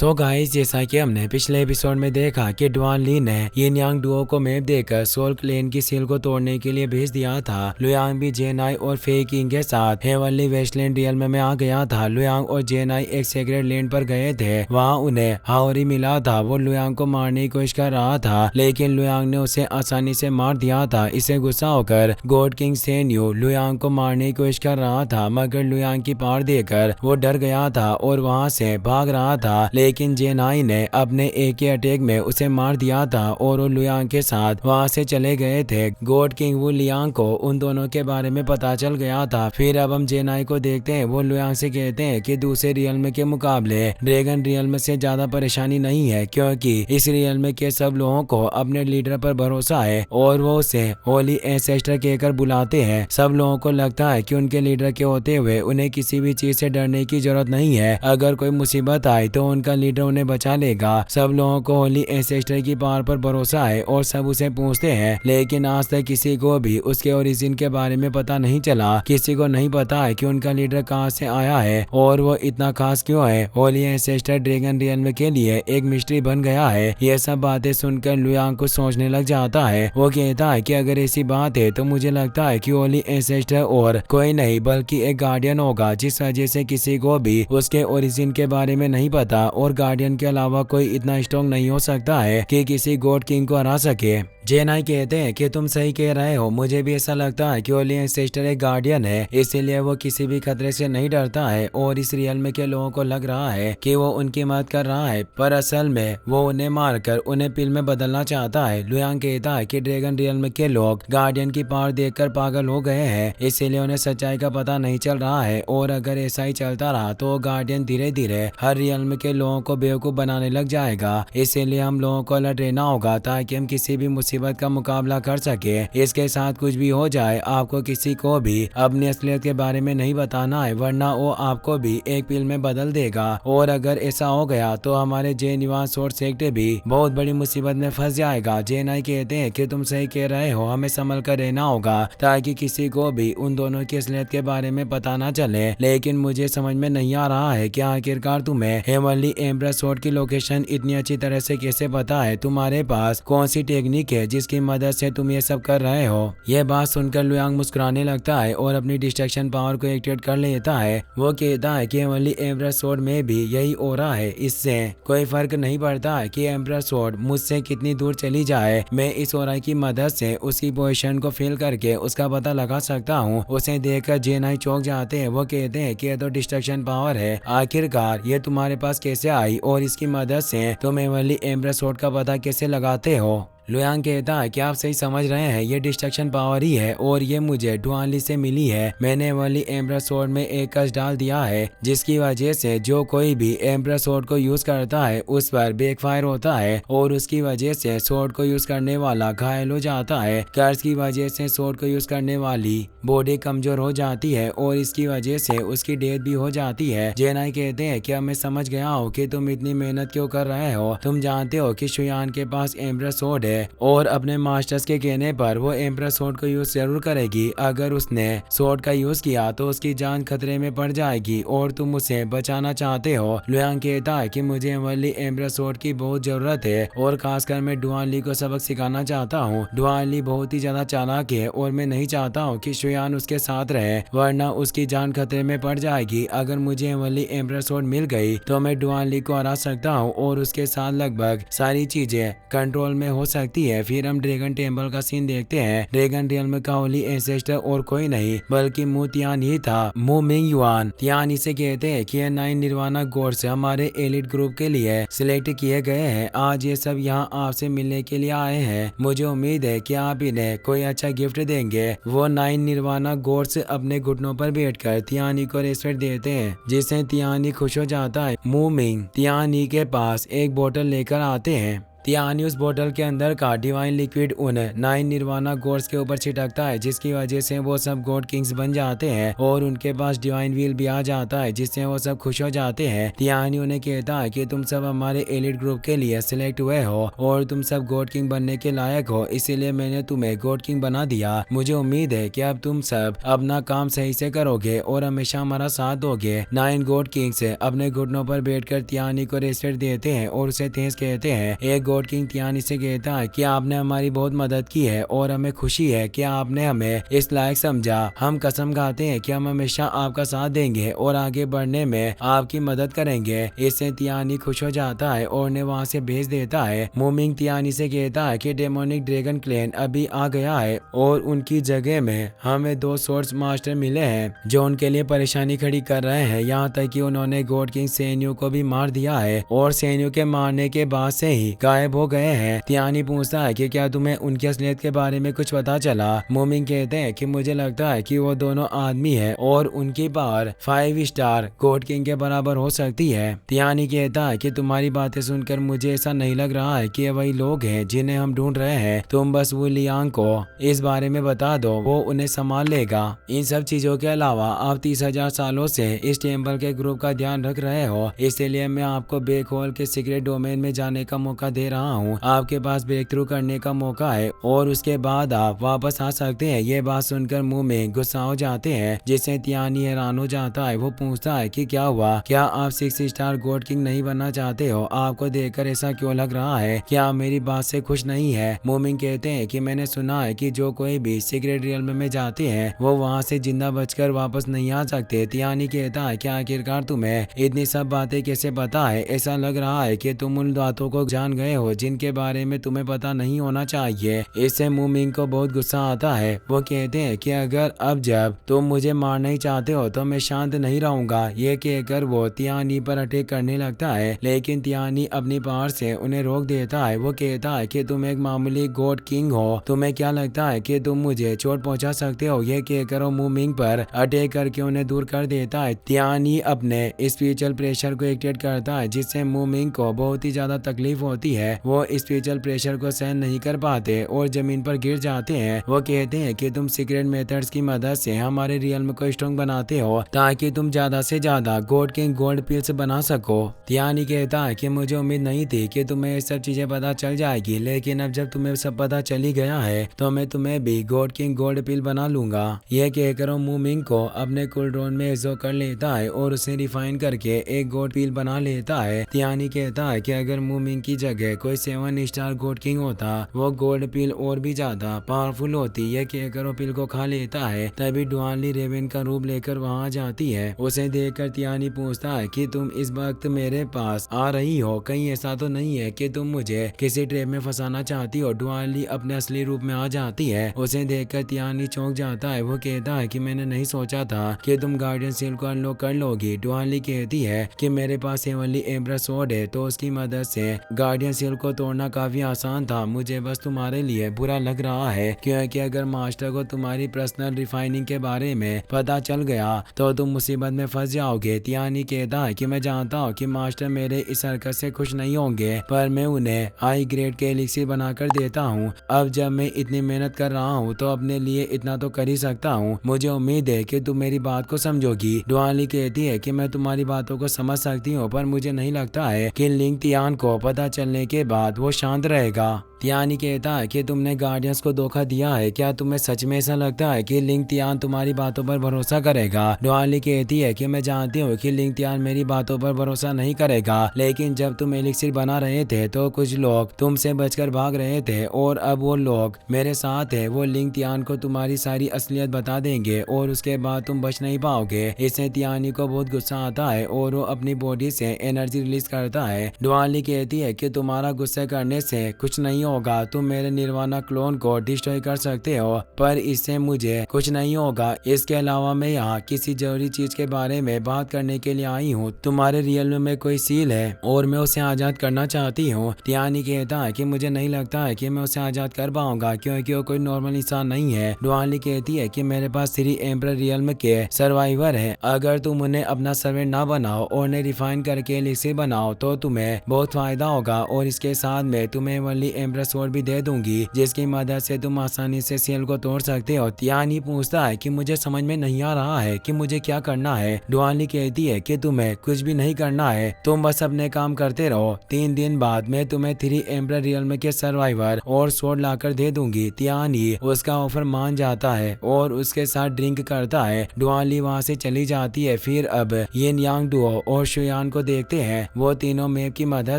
So guys, जैसा कि हमने पिछले एपिसोड में देखा कि डुआन ली ने यिन यांग डुओ को मैप देकर सोल क्लेन की सील को तोड़ने के लिए भेज दिया था। लुयांग भी जेनाई और फे किंग के साथ हेवनली वेस्टलैंड रियल्म में आ गया था। लुयांग और जेनाई एक सेक्रेट लैंड पर गए थे। वहाँ उन्हें हाओरी मिला था। वो लुयांग को मारने की कोशिश कर रहा था, लेकिन लुयांग ने उसे आसानी से मार दिया था। इसे गुस्सा होकर गॉड किंग सेन्यू लुयांग को मारने की कोशिश कर रहा था, मगर लुयांग की पावर देकर वो डर गया था और वहाँ से भाग रहा था। लेकिन जेनाई ने अपने एक ही अटैक में उसे मार दिया था और वो लुयांग के साथ वहां से चले गए थे। गॉड किंग वू लियांग को उन दोनों के बारे में पता चल गया था। फिर अब हम जेनाई को देखते हैं। वो लुयांग से कहते हैं कि दूसरे रियल्म के मुकाबले ड्रैगन रियल्म से ज्यादा परेशानी नहीं है, क्योंकि इस रियल्म के सब लोगों को अपने लीडर पर भरोसा है और वो उसे होली एंसेस्टर कहकर बुलाते हैं। सब लोगों को लगता है कि उनके लीडर के होते हुए उन्हें किसी भी चीज से डरने की जरूरत नहीं है। अगर कोई मुसीबत आए तो उनका लीडर उन्हें बचा लेगा। सब लोगों को होली एंसेस्टर की पावर पर भरोसा है और सब उसे पूछते हैं, लेकिन आज तक किसी को भी उसके ओरिजिन के बारे में पता नहीं चला। किसी को नहीं पता है कि उनका लीडर कहां से आया है और वो इतना खास क्यों है। होली एंसेस्टर ड्रैगन रियल्म के लिए एक मिस्ट्री बन गया है। ये सब बातें सुनकर लुयांग कुछ सोचने लग जाता है। वो कहता है कि अगर ऐसी बात है तो मुझे लगता है कि होली एंसेस्टर और कोई नहीं बल्कि एक गार्डियन होगा, जिस वजह से किसी को भी उसके ओरिजिन के बारे में नहीं पता। और गार्डियन के अलावा कोई इतना स्ट्रॉन्ग नहीं हो सकता है कि किसी गॉड किंग को हरा सके। जेनाई कहते हैं कि तुम सही कह रहे हो, मुझे भी ऐसा लगता है कि होली एंसेस्टर एक गार्डियन है, इसीलिए वो किसी भी खतरे से नहीं डरता है और इस रियल्म के लोगों को लग रहा है कि वो उनकी मदद कर रहा है, पर असल में वो उन्हें मारकर उन्हें पिल में बदलना चाहता है। लुयांग कहता है कि ड्रैगन रियल्म के लोग गार्डियन की पावर देखकर पागल हो गए हैं, इसीलिए उन्हें सच्चाई का पता नहीं चल रहा है और अगर ऐसा ही चलता रहा तो गार्डियन धीरे धीरे हर रियल्म के लोगों को बेवकूफ बनाने लग जाएगा। इसीलिए हम लोगों को अलर्ट रहना होगा ताकि हम किसी भी मुसीबत का मुकाबला कर सके। इसके साथ कुछ भी हो जाए, आपको किसी को भी अपनी असलियत के बारे में नहीं बताना है, वरना वो आपको भी एक पिल में बदल देगा। और अगर ऐसा हो गया तो हमारे जे निवास और सेक्टर भी बहुत बड़ी मुसीबत में फंस जाएगा। जेनाई कहते हैं कि तुम सही कह रहे हो, हमें संभल कर रहना होगा ताकि किसी को भी उन दोनों की असलियत के बारे में पता ना चले। लेकिन मुझे समझ में नहीं आ रहा है कि आखिरकार तुम्हें हेवनली एम्ब्रेस स्वॉर्ड की लोकेशन इतनी अच्छी तरह से कैसे पता है। तुम्हारे पास कौन सी टेक्निक है जिसकी मदद से तुम ये सब कर रहे हो। यह बात सुनकर लुयांग मुस्कुराने लगता है और अपनी डिस्ट्रैक्शन पावर को एक्टिवेट कर लेता है। वो कहता है कि हेवनली एम्ब्रेस स्वॉर्ड में भी यही हो रहा है, इससे कोई फर्क नहीं पड़ता है कि एम्ब्रेस स्वॉर्ड मुझसे कितनी दूर चली जाए, मैं इस ओरा की मदद से उसकी पोजीशन को फील करके उसका पता लगा सकता हूँ। उसे देखकर जेनाई चौंक जाते हैं। वो कहते हैं कि यह तो डिस्ट्रैक्शन पावर है, आखिरकार ये तुम्हारे पास कैसे आई और इसकी मदद से तुम हेवनली एम्ब्रेस स्वॉर्ड का पता कैसे लगाते हो। लुयांग कहता है कि आप सही समझ रहे हैं, ये डिस्ट्रक्शन पावर ही है और ये मुझे डुआन ली से मिली है। मैंने वाली एम्ब्रेस स्वॉर्ड में एक कस डाल दिया है, जिसकी वजह से जो कोई भी एम्ब्रेस स्वॉर्ड को यूज करता है उस पर बैकफायर होता है और उसकी वजह से स्वॉर्ड को यूज करने वाला घायल हो जाता है। कर्ज की वजह से स्वॉर्ड को यूज करने वाली बॉडी कमजोर हो जाती है और इसकी वजह से उसकी डेथ भी हो जाती है। जेनाई कहते हैं कि अब मैं समझ गया हूँ कि तुम इतनी मेहनत क्यों कर रहे हो। तुम जानते हो कि शुयान के पास एम्ब्रेस स्वॉर्ड है और अपने मास्टर्स के कहने पर वो एम्ब्रेस स्वॉर्ड को यूज जरूर करेगी। अगर उसने स्वॉर्ड का यूज किया तो उसकी जान खतरे में पड़ जाएगी और तुम उसे बचाना चाहते हो। लुयांग कहता है कि मुझे हेवनली एम्ब्रेस स्वॉर्ड की बहुत जरूरत है और खासकर मैं डुआन ली को सबक सिखाना चाहता हूँ। डुआन ली बहुत ही ज्यादा चालाक है और मैं नहीं चाहता हूँ कि शुयान उसके साथ रहे, वरना उसकी जान खतरे में पड़ जाएगी। अगर मुझे हेवनली एम्ब्रेस स्वॉर्ड मिल गई तो मैं डुआन ली को हरा सकता हूँ और उसके साथ लगभग सारी चीजें कंट्रोल में हो सकती है। फिर हम ड्रैगन टेम्पल का सीन देखते हैं। ड्रैगन रियल्म का होली एंसेस्टर और कोई नहीं बल्कि मु तियान ही था। मु मिंग युआन। तियान इसे कहते हैं कि ये 9 निर्वाणा गॉड्स हमारे एलिट ग्रुप के लिए सिलेक्ट किए गए हैं। आज ये सब यहाँ आपसे मिलने के लिए आए हैं। मुझे उम्मीद है कि आप इन्हें कोई अच्छा गिफ्ट देंगे। वो 9 निर्वाणा गॉड्स अपने घुटनों पर बैठकर तियानी को रेस्पेक्ट देते हैं, जिससे तियानी खुश हो जाता है। मु मिंग तियानी के पास एक बोतल लेकर आते हैं। तियानी उस बोतल के अंदर का डिवाइन लिक्विड उन 9 निर्वाणा गॉड्स के ऊपर छिटकता है, जिसकी वजह से वो सब गॉड किंग्स बन जाते हैं और उनके पास डिवाइन व्हील भी आ जाता है, जिससे वो सब खुश हो जाते हैं। तियानी उन्हें कहता है कि तुम सब हमारे एलिट ग्रुप के लिए सिलेक्ट हुए हो और तुम सब गॉड किंग बनने के लायक हो, इसीलिए मैंने तुम्हें गॉड किंग बना दिया। मुझे उम्मीद है कि अब तुम सब अपना काम सही से करोगे और हमेशा हमारा साथ दोगे। 9 गॉड किंग्स अपने घुटनों पर बैठकर तियानी को रेस्पेक्ट देते हैं और उसे थैंक्स कहते हैं। एक गॉड किंग तियानी से कहता है कि आपने हमारी बहुत मदद की है और हमें खुशी है कि आपने हमें इस लायक समझा। हम कसम खाते हैं कि हम हमेशा आपका साथ देंगे और आगे बढ़ने में आपकी मदद करेंगे। इससे तियानी खुश हो जाता है और उन्हें वहाँ से भेज देता है। मूमिंग तियानी से कहता है कि डेमोनिक ड्रैगन क्लैन अभी आ गया है और उनकी जगह में हमें 2 सोर्स मास्टर मिले हैं जो उनके लिए परेशानी खड़ी कर रहे हैं। यहाँ तक कि उन्होंने गॉड किंग सेन्यू को भी मार दिया है और सेन्यू के मारने के बाद से ही गायब हो गए हैं। तियानी पूछता है कि क्या तुम्हें उनकी असलियत के बारे में कुछ पता चला। मूमिंग कहते हैं कि मुझे लगता है कि वो दोनों आदमी है और उनकी पावर 5 स्टार गॉड किंग के बराबर हो सकती है। तियानी कहता है कि तुम्हारी बातें सुनकर मुझे ऐसा नहीं लग रहा है कि ये वही लोग हैं जिन्हें हम ढूंढ रहे हैं। तुम बस वो लियांग को इस बारे में बता दो, वो उन्हें संभाल लेगा। इन सब चीजों के अलावा आप 30,000 सालों से इस टेम्पल के ग्रुप का ध्यान रख रहे हो, इसलिए मैं आपको ब्लैक होल के सीक्रेट डोमेन में जाने का मौका दे रहा हूँ। आपके पास ब्रेक थ्रू करने का मौका है और उसके बाद आप वापस आ सकते हैं। ये बात सुनकर मुंह में गुस्सा हो जाते हैं, जिससे तियानी हैरान हो जाता है। वो पूछता है कि क्या हुआ, क्या आप 6 स्टार गॉड किंग नहीं बनना चाहते हो? आपको देखकर ऐसा क्यों लग रहा है? क्या आप मेरी बात से खुश नहीं है? मूमिंग कहते हैं कि मैंने सुना है कि जो कोई भी सीक्रेट रियल्म में जाते हैं वो वहाँ से जिंदा बचकर वापस नहीं आ सकते। तियानी कहता है कि आखिरकार तुम्हें इतनी सब बातें कैसे पता है? ऐसा लग रहा है कि तुम उन बातों को जान गए हो जिनके बारे में तुम्हें पता नहीं होना चाहिए। इससे मूमिंग को बहुत गुस्सा आता है। वो कहते हैं कि अगर अब जब तुम मुझे मारना ही चाहते हो तो मैं शांत नहीं रहूंगा। ये कहकर वो तियानी पर अटैक करने लगता है, लेकिन तियानी अपनी पावर से उन्हें रोक देता है। वो कहता है कि तुम एक मामूली गॉड किंग हो, तुम्हें क्या लगता है कि तुम मुझे चोट पहुंचा सकते हो? ये कहकर वो मूमिंग पर अटैक करके उन्हें दूर कर देता है। तियानी अपने स्पिरिचुअल प्रेशर को एक्टिवेट करता है, जिससे मूमिंग को बहुत ही ज्यादा तकलीफ होती है। वो स्पिरिचुअल प्रेशर को सहन नहीं कर पाते और जमीन पर गिर जाते हैं। वो कहते हैं कि तुम सीक्रेट मेथड्स की मदद से हमारे रियल्म को स्ट्रॉन्ग बनाते हो ताकि तुम ज्यादा से ज्यादा गॉड किंग गोल्ड पिल्स बना सको। तियानी कहता है कि मुझे उम्मीद नहीं थी कि तुम्हें ये सब चीजें पता चल जाएगी, लेकिन अब जब तुम्हें सब पता चली गया है तो मैं तुम्हें भी गॉड किंग गोल्ड पिल बना लूंगा। यह कहकर मूमिंग को अपने कुलड्रोन में एब्जॉर्ब कर लेता है और उसे रिफाइन करके एक गॉड पिल बना लेता है। तियानी कहता है कि अगर मूमिंग की जगह कोई 7 स्टार गॉड किंग होता वो गोल्ड पिल और भी ज्यादा पावरफुल होती। यह कहकर वो पिल को खा लेता है। तभी डुआनली रेवन का रूप लेकर वहां जाती है। उसे देखकर तियानी पूछता है कि तुम इस वक्त मेरे पास आ रही हो, कहीं ऐसा तो नहीं है कि तुम मुझे किसी ट्रैप में फंसाना चाहती हो? डुआनली अपने असली रूप में आ जाती है। उसे देखकर तियानी चौंक जाता है। वो कहता है कि मैंने नहीं सोचा था कि तुम गार्डियन सील को अनलॉक कर लोगी। डुआनली कहती है कि मेरे पास हेवनली एम्बर स्वॉर्ड है तो उसकी मदद से गार्डियन सील को तोड़ना काफी आसान था। मुझे बस तुम्हारे लिए बुरा लग रहा है क्योंकि अगर मास्टर को तुम्हारी पर्सनल रिफाइनिंग के बारे में पता चल गया तो तुम मुसीबत में फंस जाओगे। तियानी कहता है कि मैं जानता हूँ कि मास्टर मेरे इस हरकत से खुश नहीं होंगे, पर मैं उन्हें हाई ग्रेड के एलिक्सिर बनाकर देता हूँ। अब जब मैं इतनी मेहनत कर रहा हूँ तो अपने लिए इतना तो कर ही सकता हूँ। मुझे उम्मीद है कि तुम मेरी बात को समझोगी। डुआनली कहती है कि मैं तुम्हारी बातों को समझ सकती हूँ, पर मुझे नहीं लगता है कि लिंग तियान को पता चलने के बाद वो शांत रहेगा। तियानी कहता है कि तुमने गार्डियंस को धोखा दिया है। क्या तुम्हें सच में ऐसा लगता है कि लिंग तियान तुम्हारी बातों पर भरोसा करेगा? डुआनली कहती है कि मैं जानती हूँ कि लिंग तियान मेरी बातों पर भरोसा नहीं करेगा, लेकिन जब तुम एलिक्सिर बना रहे थे तो कुछ लोग तुमसे बचकर भाग रहे थे और अब वो लोग मेरे साथ है। वो लिंग तियान को तुम्हारी सारी असलियत बता देंगे और उसके बाद तुम बच नहीं पाओगे। इससे तियानी को बहुत गुस्सा आता है और वो अपनी बॉडी से एनर्जी रिलीज करता है। डुआनली कहती है कि तुम्हारा गुस्सा करने से कुछ नहीं होगा तुम मेरे निर्वाणा क्लोन को डिस्ट्रॉय कर सकते हो, पर इससे मुझे कुछ नहीं होगा। इसके अलावा मैं यहाँ किसी जरूरी चीज के बारे में बात करने के लिए आई हूँ। तुम्हारे रियल में कोई सील है और मैं उसे आजाद करना चाहती हूँ। टियानी कहता है कि मुझे नहीं लगता है कि मैं उसे आजाद कर पाऊंगा, क्योंकि वो कोई नॉर्मल इंसान नहीं है। डुआनली कहती है कि मेरे पास 3 एम्परर रियल के सर्वाइवर है। अगर तुम उन्हें अपना सर्वेंट ना बनाओ और उन्हें रिफाइन करके एलिक्सिर बनाओ तो तुम्हें बहुत फायदा होगा, और इसके साथ में तुम्हें वनली एम्परर स्वॉर्ड भी दे दूंगी, जिसकी मदद से तुम आसानी से सील को तोड़ सकते हो। टियानी पूछता है कि मुझे समझ में नहीं आ रहा है कि मुझे क्या करना है। डुआनली कहती है कि तुम्हें कुछ भी नहीं करना है, तुम बस अपने काम करते रहो। 3 दिन बाद मैं तुम्हें 3 एम्परर रियल के सर्वाइवर और स्वॉर्ड लाकर दे दूंगी। टियानी उसका ऑफर मान जाता है और उसके साथ ड्रिंक करता है। डुआनली वहाँ से चली जाती है। फिर अब येन यांग डुओ और शुयान को देखते हैं। वो तीनों मैप की मदद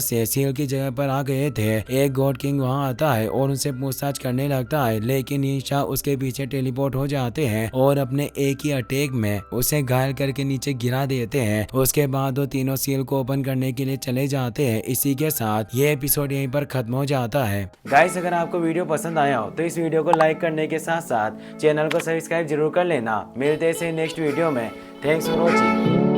से सील की जगह पर आ गए थे। एक गॉड किंग वहाँ आता है और उनसे पूछताछ करने लगता है, लेकिन ईशा उसके पीछे टेलीपोर्ट हो जाते हैं और अपने एक ही अटैक में उसे घायल करके नीचे गिरा देते हैं। उसके बाद वो तीनों सील को ओपन करने के लिए चले जाते हैं। इसी के साथ ये एपिसोड यहीं पर खत्म हो जाता है। गाइस, अगर आपको वीडियो पसंद आया हो तो इस वीडियो को लाइक करने के साथ साथ चैनल को सब्सक्राइब जरूर कर लेना। मिलते हैं नेक्स्ट वीडियो में। Thanks for watching.